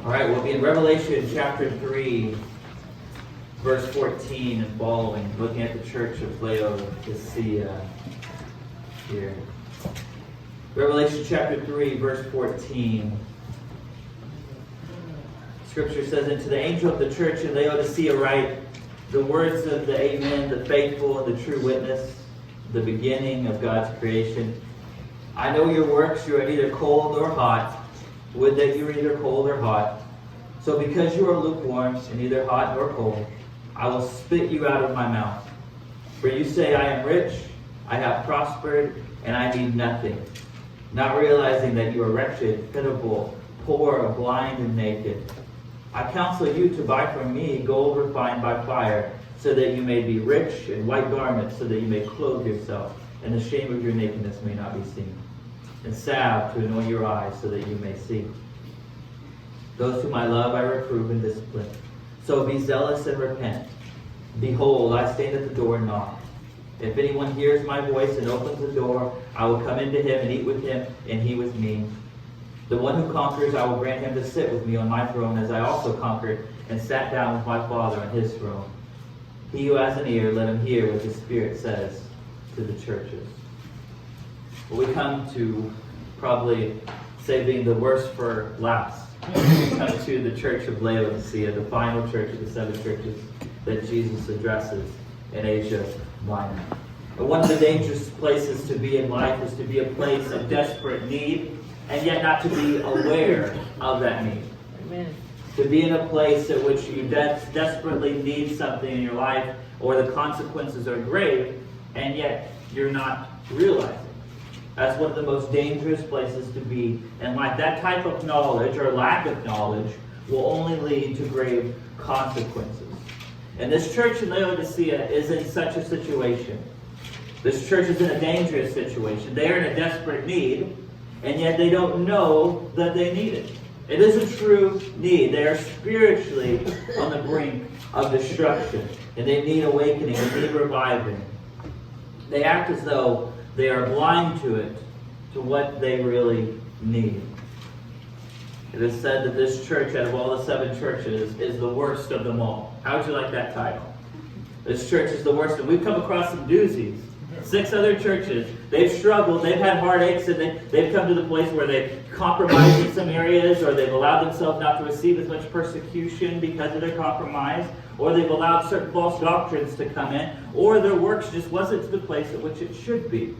All right, we'll be in Revelation chapter 3, verse 14 and following, looking at the church of Laodicea here. Revelation chapter 3, verse 14. Scripture says, "And to the angel of the church in Laodicea write, the words of the Amen, the faithful and the true witness, the beginning of God's creation. I know your works, you are neither cold nor hot. Would that you were either cold or hot. So because you are lukewarm and neither hot nor cold, I will spit you out of my mouth. For you say, I am rich, I have prospered, and I need nothing, not realizing that you are wretched, pitiable, poor, blind, and naked. I counsel you to buy from me gold refined by fire, so that you may be rich, and white garments, so that you may clothe yourself, and the shame of your nakedness may not be seen. And salve to anoint your eyes, so that you may see. Those whom I love I reprove and discipline. So be zealous and repent. Behold, I stand at the door and knock. If anyone hears my voice and opens the door, I will come into him and eat with him, and he with me. The one who conquers, I will grant him to sit with me on my throne, as I also conquered and sat down with my Father on his throne. He who has an ear, let him hear what the Spirit says to the churches." Well, we come to probably saving the worst for last. We come to the church of Laodicea, the final church of the 7 churches that Jesus addresses in Asia Minor. But one of the dangerous places to be in life is to be a place of desperate need, and yet not to be aware of that need. Amen. To be in a place at which you desperately need something in your life, or the consequences are grave, and yet you're not realizing. That's one of the most dangerous places to be in life. That type of knowledge, or lack of knowledge, will only lead to grave consequences. And this church in Laodicea is in such a situation. This church is in a dangerous situation. They are in a desperate need, and yet they don't know that they need it. It is a true need. They are spiritually on the brink of destruction, and they need awakening, they need reviving. They act as though they are blind to it, to what they really need. It is said that this church, out of all the 7 churches, is the worst of them all. How would you like that title? This church is the worst. And we've come across some doozies. 6 other churches. They've struggled. They've had heartaches, and they've come to the place where they've compromised in some areas, or they've allowed themselves not to receive as much persecution because of their compromise, or they've allowed certain false doctrines to come in, or their works just wasn't to the place at which it should be.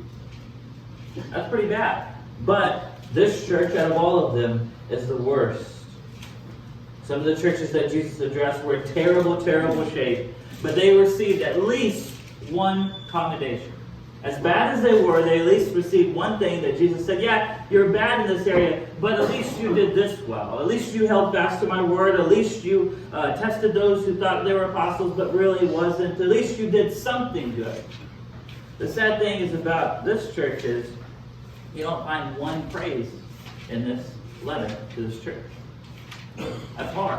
That's pretty bad. But this church, out of all of them, is the worst. Some of the churches that Jesus addressed were in terrible, terrible shape, but they received at least one commendation. As bad as they were, they at least received one thing that Jesus said, yeah, you're bad in this area, but at least you did this well. At least you held fast to my word. At least you tested those who thought they were apostles, but really wasn't. At least you did something good. The sad thing is about this church is you don't find one praise in this letter to this church. That's hard.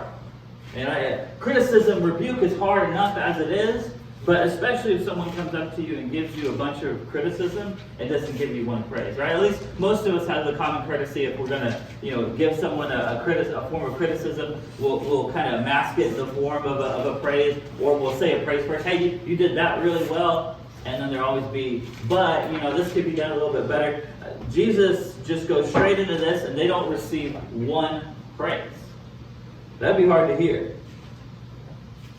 And criticism, rebuke is hard enough as it is, but especially if someone comes up to you and gives you a bunch of criticism and doesn't give you one praise, right? At least most of us have the common courtesy. If we're going to, give someone a form of criticism, we'll kind of mask it in the form of a praise, or we'll say a praise first. Hey, you did that really well, and then there'll always be, but this could be done a little bit better. Jesus just goes straight into this, and they don't receive one praise. That'd be hard to hear.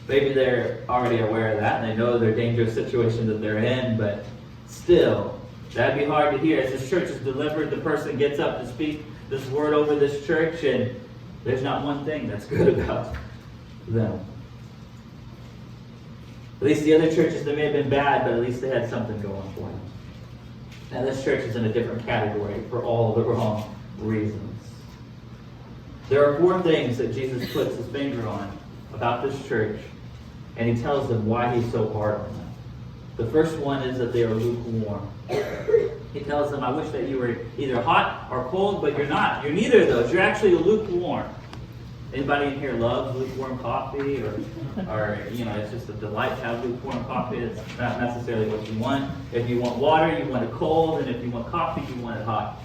Maybe they're already aware of that, and they know their dangerous situation that they're in, but still, that'd be hard to hear. As this church is delivered, the person gets up to speak this word over this church, and there's not one thing that's good about them. At least the other churches, they may have been bad, but at least they had something going for them. Now this church is in a different category for all the wrong reasons. There are 4 things that Jesus puts his finger on about this church, and he tells them why he's so hard on them. The first one is that they are lukewarm. He tells them, I wish that you were either hot or cold, but you're not. You're neither of those. You're actually lukewarm. Anybody in here loves lukewarm coffee, or it's just a delight to have lukewarm coffee? It's not necessarily what you want. If you want water, you want it cold, and if you want coffee, you want it hot.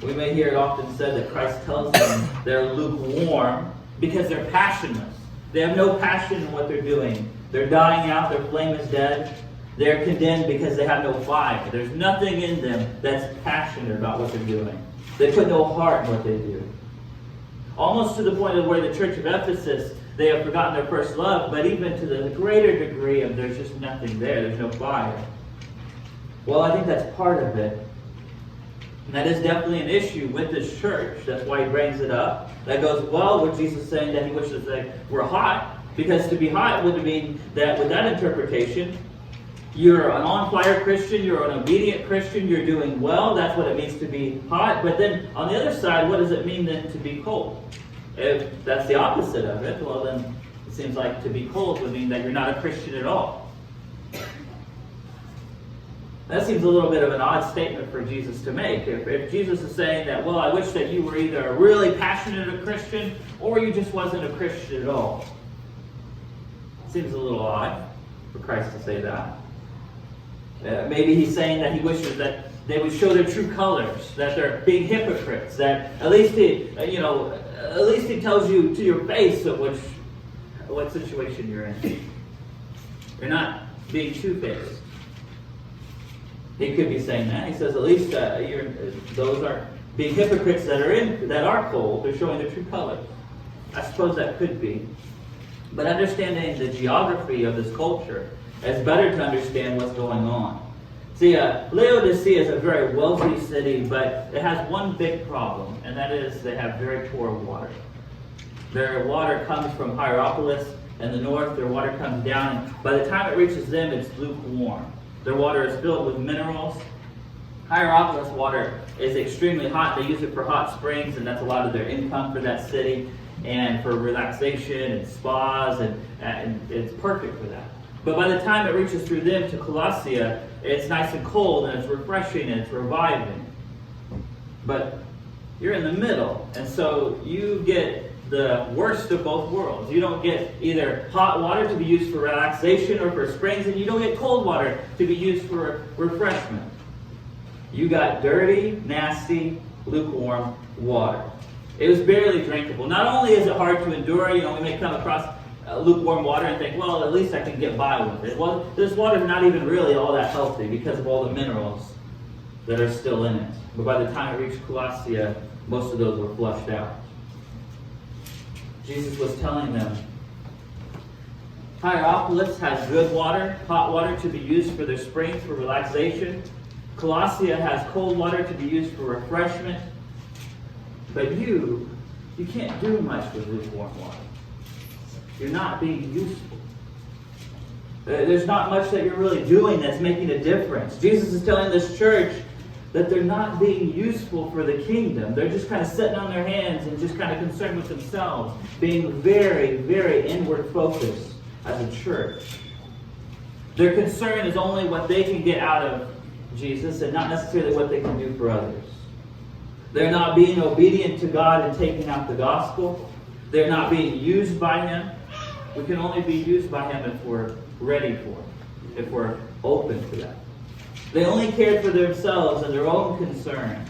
We may hear it often said that Christ tells them they're lukewarm because they're passionless. They have no passion in what they're doing. They're dying out, their flame is dead. They're condemned because they have no fire. There's nothing in them that's passionate about what they're doing. They put no heart in what they do. Almost to the point of where the church of Ephesus, they have forgotten their first love, but even to the greater degree of there's just nothing there. There's no fire. Well, I think that's part of it. And that is definitely an issue with this church. That's why he brings it up. That goes well with Jesus saying that he wishes they were hot. Because to be hot would mean that with that interpretation, you're an on-fire Christian, you're an obedient Christian, you're doing well. That's what it means to be hot. But then on the other side, what does it mean then to be cold? If that's the opposite of it, well then it seems like to be cold would mean that you're not a Christian at all. That seems a little bit of an odd statement for Jesus to make. If Jesus is saying that, well, I wish that you were either a really passionate Christian or you just wasn't a Christian at all. It seems a little odd for Christ to say that. Maybe he's saying that he wishes that they would show their true colors, that they're being hypocrites, that at least he tells you to your face of what situation you're in. You're not being two-faced. He could be saying that. He says at least those are being hypocrites that are cold. They're showing their true colors. I suppose that could be. But understanding the geography of this culture, it's better to understand what's going on. See, Laodicea is a very wealthy city, but it has one big problem, and that is they have very poor water. Their water comes from Hierapolis in the north. Their water comes down, and by the time it reaches them, it's lukewarm. Their water is filled with minerals. Hierapolis water is extremely hot. They use it for hot springs, and that's a lot of their income for that city, and for relaxation and spas, and it's perfect for that. But by the time it reaches through them to Colossia, it's nice and cold, and it's refreshing, and it's reviving. But you're in the middle, and so you get the worst of both worlds. You don't get either hot water to be used for relaxation or for springs, and you don't get cold water to be used for refreshment. You got dirty, nasty, lukewarm water. It was barely drinkable. Not only is it hard to endure, we may come across lukewarm water and think, well, at least I can get by with it. Well, this water is not even really all that healthy because of all the minerals that are still in it. But by the time it reached Colossia, most of those were flushed out. Jesus was telling them, Hierapolis has good water, hot water to be used for their springs, for relaxation. Colossia has cold water to be used for refreshment. But you can't do much with lukewarm water. You're not being useful. There's not much that you're really doing that's making a difference. Jesus is telling this church that they're not being useful for the kingdom. They're just kind of sitting on their hands and just kind of concerned with themselves, being very, very inward focused as a church. Their concern is only what they can get out of Jesus and not necessarily what they can do for others. They're not being obedient to God and taking out the gospel. They're not being used by Him. We can only be used by Him if we're ready for it, if we're open to that. They only cared for themselves and their own concerns.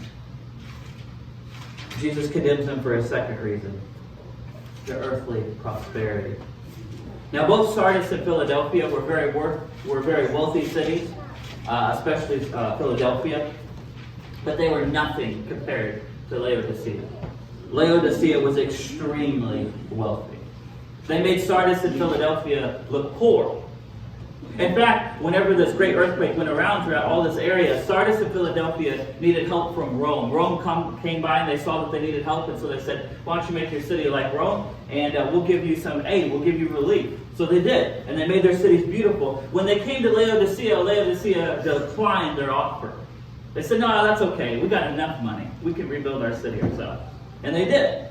Jesus condemns them for a second reason, their earthly prosperity. Now, both Sardis and Philadelphia were very wealthy cities, especially Philadelphia, but they were nothing compared to Laodicea. Laodicea was extremely wealthy. They made Sardis and Philadelphia look poor. In fact, whenever this great earthquake went around throughout all this area, Sardis and Philadelphia needed help from Rome. Rome came by and they saw that they needed help, and so they said, why don't you make your city like Rome, and we'll give you some aid, we'll give you relief. So they did, and they made their cities beautiful. When they came to Laodicea declined their offer. They said, no, that's okay, we got enough money. We can rebuild our city ourselves. And they did.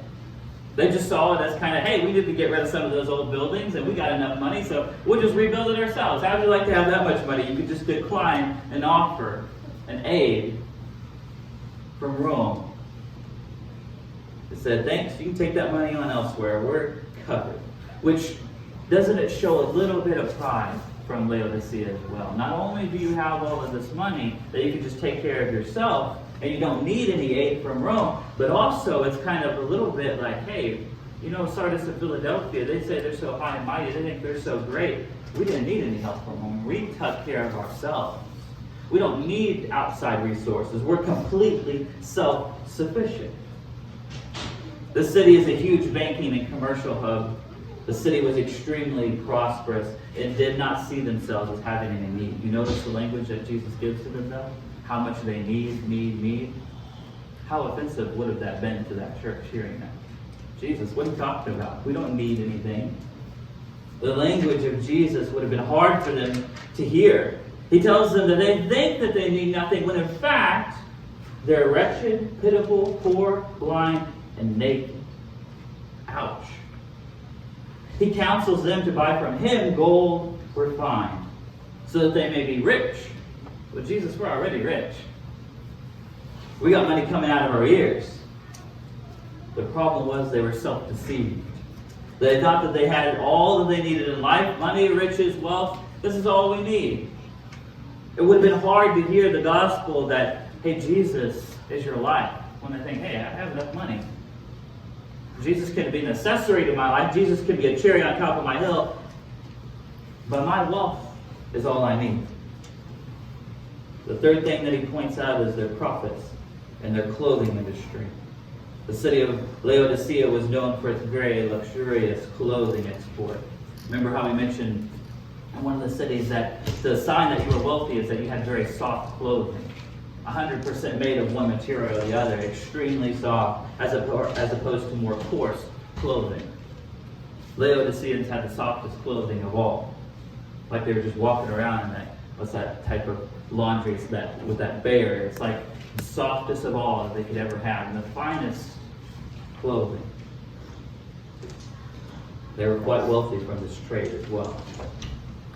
They just saw it as kind of, hey, we need to get rid of some of those old buildings, and we got enough money, so we'll just rebuild it ourselves. How would you like to have that much money? You could just decline an offer, an aid from Rome. They said, thanks, you can take that money on elsewhere. We're covered. Which, doesn't it show a little bit of pride from Laodicea as well? Not only do you have all of this money that you can just take care of yourself, and you don't need any aid from Rome. But also, it's kind of a little bit like, hey, Sardis of Philadelphia, they say they're so high and mighty, they think they're so great. We didn't need any help from them. We took care of ourselves. We don't need outside resources. We're completely self-sufficient. The city is a huge banking and commercial hub. The city was extremely prosperous and did not see themselves as having any need. You notice the language that Jesus gives to them, though? How much they need. How offensive would have that been to that church hearing that? Jesus, what are you talking about? We don't need anything. The language of Jesus would have been hard for them to hear. He tells them that they think that they need nothing, when in fact, they're wretched, pitiful, poor, blind, and naked. Ouch. He counsels them to buy from him gold refined, so that they may be rich. Well, Jesus, we're already rich. We got money coming out of our ears. The problem was they were self-deceived. They thought that they had all that they needed in life, money, riches, wealth. This is all we need. It would have been hard to hear the gospel that, hey, Jesus is your life, when they think, hey, I have enough money. Jesus can be an accessory to my life. Jesus can be a cherry on top of my hill. But my wealth is all I need. The third thing that he points out is their profits and their clothing industry. The city of Laodicea was known for its very luxurious clothing export. Remember how we mentioned in one of the cities that the sign that you were wealthy is that you had very soft clothing. 100% made of one material or the other, extremely soft, as opposed to more coarse clothing. Laodiceans had the softest clothing of all. Like they were just walking around in that, what's that type of laundry with that barrier. It's like the softest of all that they could ever have, and the finest clothing. They were quite wealthy from this trade as well.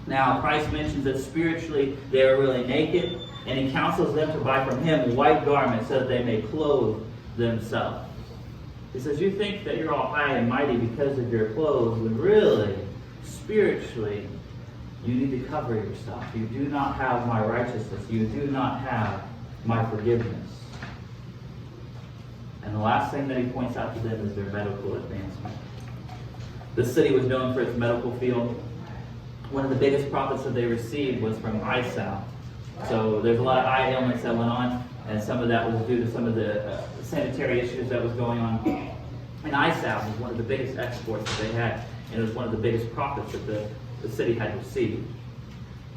Now, Christ mentions that spiritually they are really naked, and he counsels them to buy from him white garments so that they may clothe themselves. He says, you think that you're all high and mighty because of your clothes, when really, spiritually, you need to cover yourself. You do not have my righteousness. You do not have my forgiveness. And the last thing that he points out to them is their medical advancement. The city was known for its medical field. One of the biggest profits that they received was from eye salve. So there's a lot of eye ailments that went on, and some of that was due to some of the sanitary issues that was going on. And eye salve was one of the biggest exports that they had, and it was one of the biggest profits that the city had received.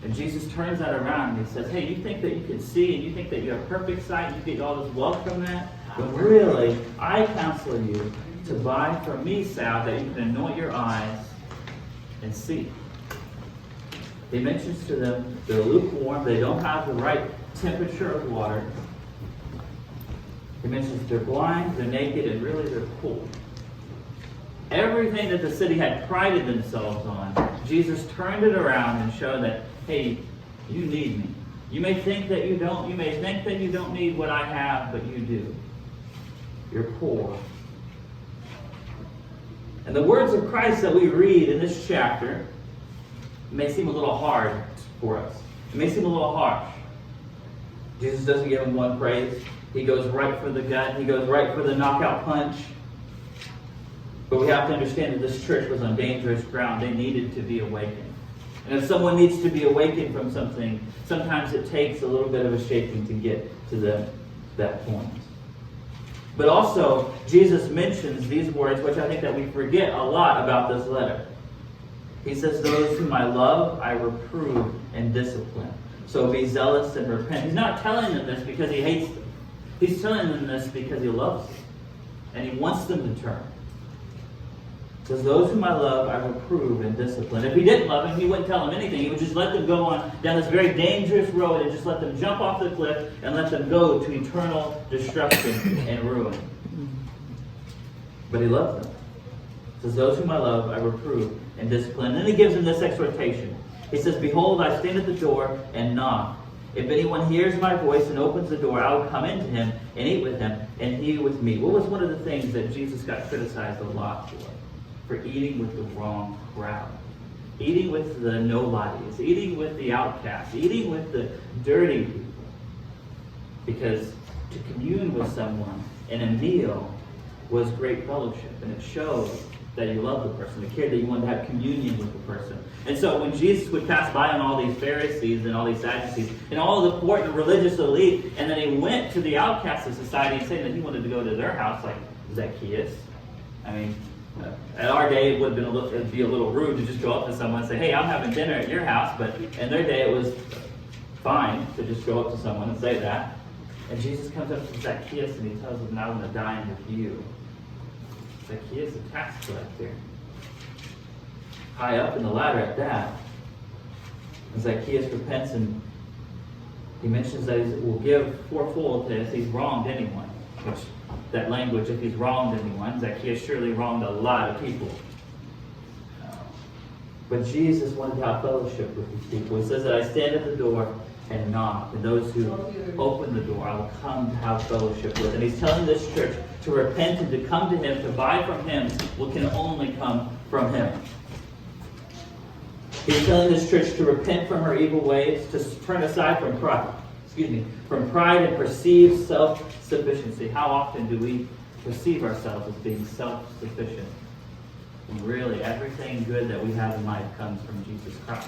And Jesus turns that around and he says, hey, you think that you can see, and you think that you have perfect sight, and you get all this wealth from that? But really, I counsel you to buy from me salve that you can anoint your eyes and see. He mentions to them they're lukewarm, they don't have the right temperature of water. He mentions they're blind, they're naked, and really they're poor. Everything that the city had prided themselves on, Jesus turned it around and showed that, hey, you need me. You may think that you don't. You may think that you don't need what I have, but you do. You're poor. And the words of Christ that we read in this chapter may seem a little hard for us. It may seem a little harsh. Jesus doesn't give them one praise. He goes right for the gut. He goes right for the knockout punch. But we have to understand that this church was on dangerous ground. They needed to be awakened. And if someone needs to be awakened from something, sometimes it takes a little bit of a shaking to get to that point. But also, Jesus mentions these words, which I think that we forget a lot about this letter. He says, those whom I love, I reprove and discipline. So be zealous and repent. He's not telling them this because he hates them. He's telling them this because he loves them. And he wants them to turn. He says, those whom I love, I reprove and discipline. If he didn't love them, he wouldn't tell them anything. He would just let them go on down this very dangerous road and just let them jump off the cliff and let them go to eternal destruction and ruin. But he loves them. He says, those whom I love, I reprove and discipline. And then he gives them this exhortation. He says, behold, I stand at the door and knock. If anyone hears my voice and opens the door, I will come into him and eat with him and he with me. What was one of the things that Jesus got criticized a lot for? For eating with the wrong crowd. Eating with the nobodies. Eating with the outcasts. Eating with the dirty people. Because to commune with someone in a meal was great fellowship, and it showed that you love the person, the care that you wanted to have communion with the person. And so when Jesus would pass by on all these Pharisees and all these Sadducees and all the important religious elite, and then he went to the outcasts of society and saying that he wanted to go to their house, like Zacchaeus. I mean, at our day it would have it'd be a little rude to just go up to someone and say, hey, I'm having dinner at your house, but in their day it was fine to just go up to someone and say that. And Jesus comes up to Zacchaeus and he tells him, I want to dine with you. Zacchaeus, a tax collector, high up in the ladder at that. And Zacchaeus repents and he mentions that he will give fourfold if he's wronged anyone. Which, that language, if he's wronged anyone, Zacchaeus surely wronged a lot of people. But Jesus wanted to have fellowship with these people. He says that I stand at the door and knock, and those who open the door I will come to have fellowship with. And he's telling this church to repent and to come to him, to buy from him what can only come from him. He's telling this church to repent from her evil ways, to turn aside from pride. From pride and perceived self-sufficiency. How often do we perceive ourselves as being self-sufficient? When really everything good that we have in life comes from Jesus Christ.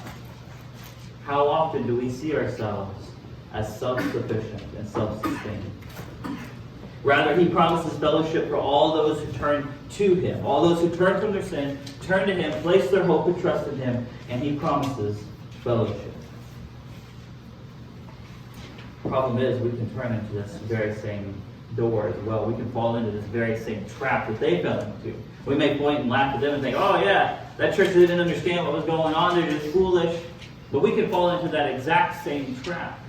How often do we see ourselves as self-sufficient and self-sustained? Rather, he promises fellowship for all those who turn to him. All those who turn from their sin, turn to him, place their hope and trust in him, and he promises fellowship. The problem is we can turn into this very same door as well. We can fall into this very same trap that they fell into. We may point and laugh at them and think, oh yeah, that church didn't understand what was going on, they're just foolish. But we can fall into that exact same trap,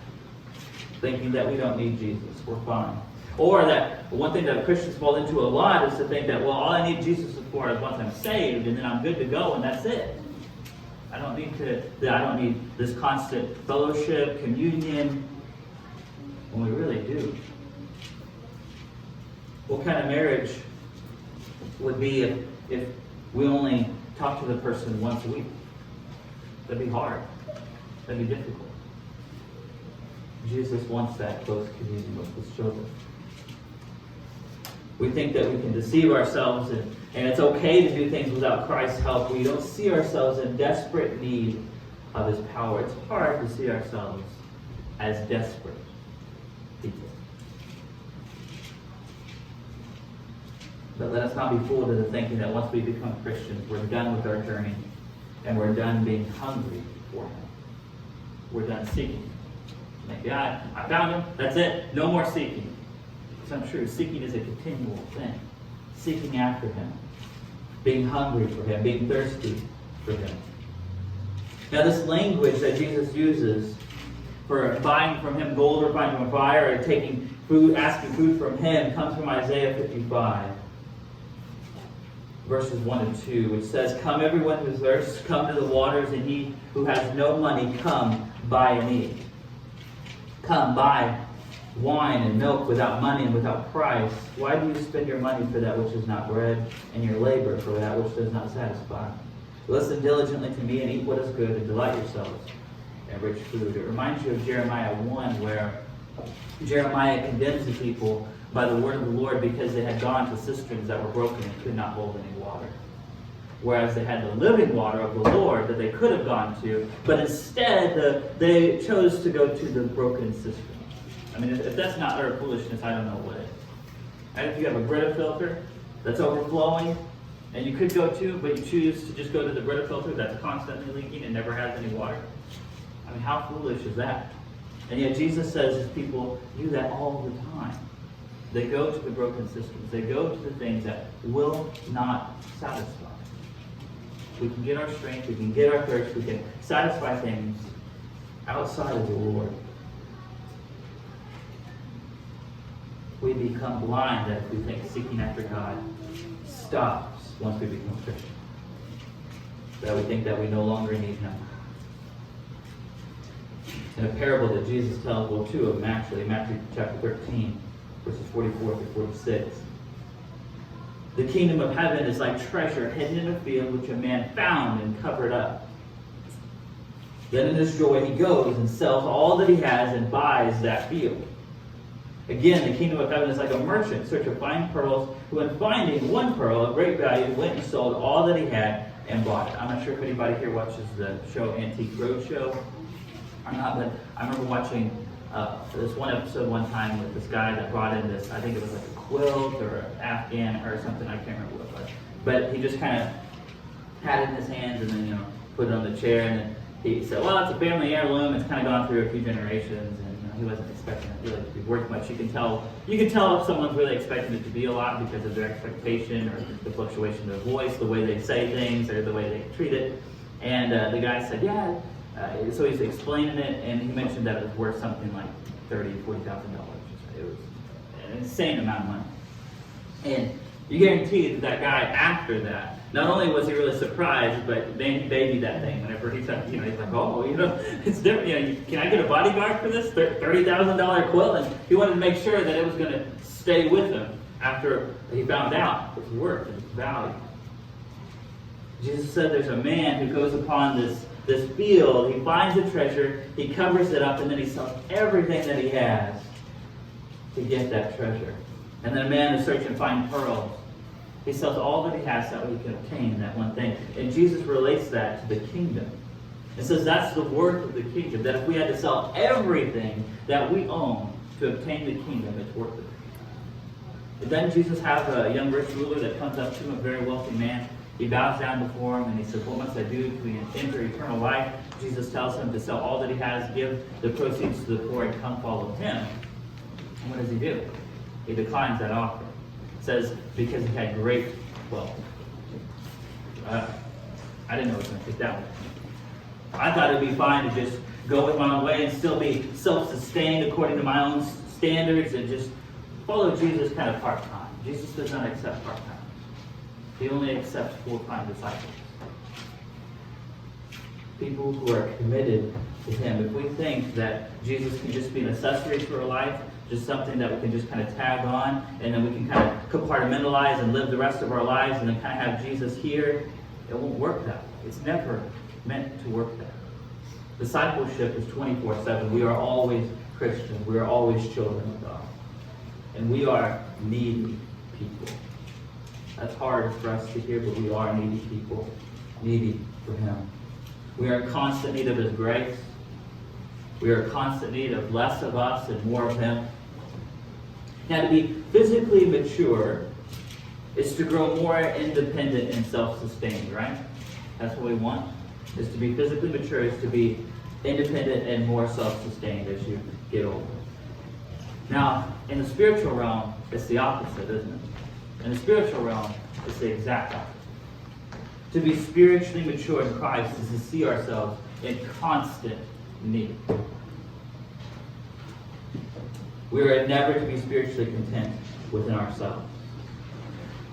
thinking that we don't need Jesus, we're fine. Or that one thing that Christians fall into a lot is to think that, well, all I need Jesus for is once I'm saved, and then I'm good to go, and that's it. I don't need this constant fellowship, communion, when we really do. What kind of marriage would be if we only talk to the person once a week? That'd be hard. That'd be difficult. Jesus wants that close communion with his children. We think that we can deceive ourselves and it's okay to do things without Christ's help. We don't see ourselves in desperate need of his power. It's hard to see ourselves as desperate people. But let us not be fooled into thinking that once we become Christians, we're done with our journey and we're done being hungry for him. We're done seeking. Thank God, I found him, that's it, no more seeking. It's untrue. Seeking is a continual thing. Seeking after him. Being hungry for him. Being thirsty for him. Now this language that Jesus uses for buying from him gold or buying from a buyer or taking food, asking food from him comes from Isaiah 55. Verses 1 and 2, which says, come everyone who thirsts, come to the waters, and he who has no money, come, buy and eat. Come, buy wine and milk without money and without price. Why do you spend your money for that which is not bread, and your labor for that which does not satisfy? Listen diligently to me and eat what is good, and delight yourselves in rich food. It reminds you of Jeremiah 1, where Jeremiah condemns the people by the word of the Lord because they had gone to cisterns that were broken and could not hold any water. Whereas they had the living water of the Lord that they could have gone to, but instead they chose to go to the broken cistern. I mean, if that's not utter foolishness, I don't know what is. And if you have a Brita filter that's overflowing, and you could go to, but you choose to just go to the Brita filter that's constantly leaking and never has any water. I mean, how foolish is that? And yet Jesus says his people do that all the time. They go to the broken cisterns. They go to the things that will not satisfy. We can get our strength, we can get our thirst, we can satisfy things outside of the Lord. We become blind if we think seeking after God stops once we become Christians. That we think that we no longer need him. In a parable that Jesus tells, well, two of them actually, Matthew chapter 13, verses 44 through 46. The kingdom of heaven is like treasure hidden in a field which a man found and covered up. Then in his joy he goes and sells all that he has and buys that field. Again, the kingdom of heaven is like a merchant in search of fine pearls, who in finding one pearl of great value went and sold all that he had and bought it. I'm not sure if anybody here watches the show Antique Roadshow or not, but I remember watching this one episode one time with this guy that brought in this, I think it was like a quilt or an Afghan or something, I can't remember what it was. But he just kind of had it in his hands and then, put it on the chair, and then he said, well, it's a family heirloom, it's kind of gone through a few generations, and he wasn't expecting it really to be worth much. You can tell if someone's really expecting it to be a lot because of their expectation or the fluctuation of their voice, the way they say things, or the way they treat it. And the guy said, yeah. So he's explaining it, and he mentioned that it was worth something like $30,000, $40,000. It was an insane amount of money. And you guarantee that guy, after that, not only was he really surprised, but then he babied that thing. Whenever he said, he's like, oh, it's different. Can I get a bodyguard for this $30,000 quilt? And he wanted to make sure that it was going to stay with him after he found out its worth and its value. Jesus said there's a man who goes upon this field, he finds a treasure, he covers it up, and then he sells everything that he has to get that treasure. And then a man is searching to find pearls. He sells all that he has so that he can obtain that one thing. And Jesus relates that to the kingdom. It says that's the worth of the kingdom, that if we had to sell everything that we own to obtain the kingdom, it's worth it. But then Jesus has a young rich ruler that comes up to him, a very wealthy man. He bows down before him and he says, what must I do to enter eternal life? Jesus tells him to sell all that he has, give the proceeds to the poor, and come follow him. And what does he do? He declines that offer. It says, because he had great wealth. I didn't know it was going to take that one. I thought it would be fine to just go with my own way and still be self-sustained according to my own standards and just follow Jesus kind of part-time. Jesus does not accept part-time. He only accepts full-time disciples. People who are committed to him. If we think that Jesus can just be an accessory to our life, just something that we can just kind of tag on, and then we can kind of compartmentalize and live the rest of our lives, and then kind of have Jesus here, it won't work that way. It's never meant to work that way. Discipleship is 24/7. We are always Christians. We are always children of God. And we are needy people. That's hard for us to hear, but we are needy people, needy for him. We are in constant need of his grace. We are in constant need of less of us and more of him. Now, to be physically mature is to grow more independent and self-sustained, right? That's what we want, is to be physically mature, is to be independent and more self-sustained as you get older. Now, in the spiritual realm, it's the opposite, isn't it? In the spiritual realm, it's the exact opposite. To be spiritually mature in Christ is to see ourselves in constant need. We are never to be spiritually content within ourselves.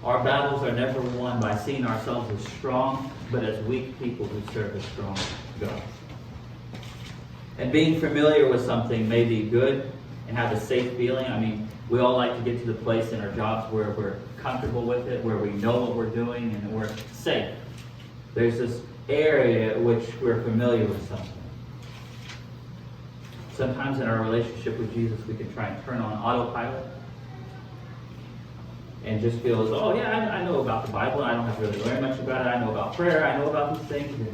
Our battles are never won by seeing ourselves as strong, but as weak people who serve a strong God. And being familiar with something may be good and have a safe feeling. I mean, we all like to get to the place in our jobs where we're comfortable with it, where we know what we're doing, and we're safe. There's this area in which we're familiar with something. Sometimes in our relationship with Jesus, we can try and turn on autopilot and just feel as, oh yeah, I know about the Bible. I don't have to really learn much about it. I know about prayer. I know about these things.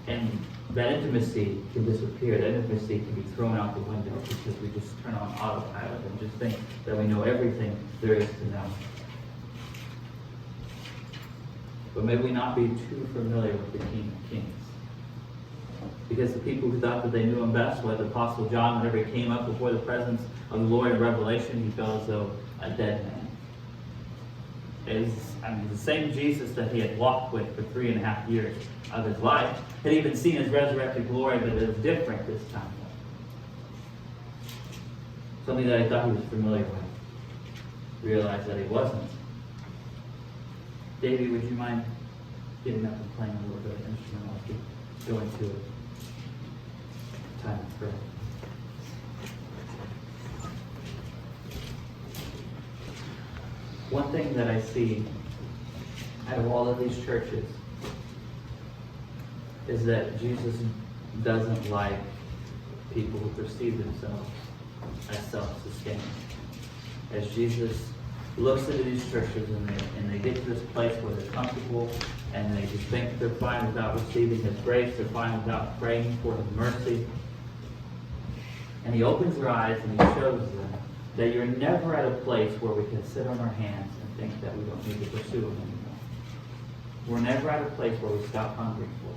And that intimacy can disappear. That intimacy can be thrown out the window because we just turn on autopilot and just think that we know everything there is to know. But may we not be too familiar with the King of Kings. Because the people who thought that they knew him best, like the Apostle John, whenever he came up before the presence of the Lord in Revelation, he felt as though a dead man. The same Jesus that he had walked with for 3.5 years of his life had even seen his resurrected glory, but it was different this time. Something that I thought he was familiar with. Realized that he wasn't. Davey, would you mind getting up and playing a little bit of instrumental as we go into a time of prayer? One thing that I see out of all of these churches is that Jesus doesn't like people who perceive themselves as self-sustaining. As Jesus looks into these churches and they get to this place where they're comfortable and they just think they're fine without receiving His grace, they're fine without praying for His mercy. And He opens their eyes and He shows them that you're never at a place where we can sit on our hands and think that we don't need to pursue Him anymore. We're never at a place where we stop hungering for Him.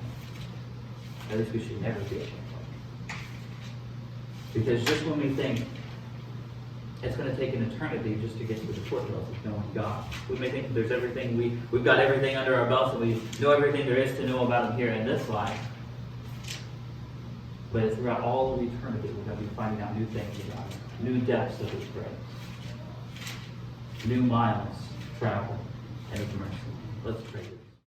At least we should never be at that place. Because just when we think it's going to take an eternity just to get to the foothills of knowing God, we may think there's everything, we've got everything under our belts and we know everything there is to know about Him here in this life. But throughout all of eternity, we're going to be finding out new things about Him, new depths of His grace, new miles traveled, and His mercy. Let's pray.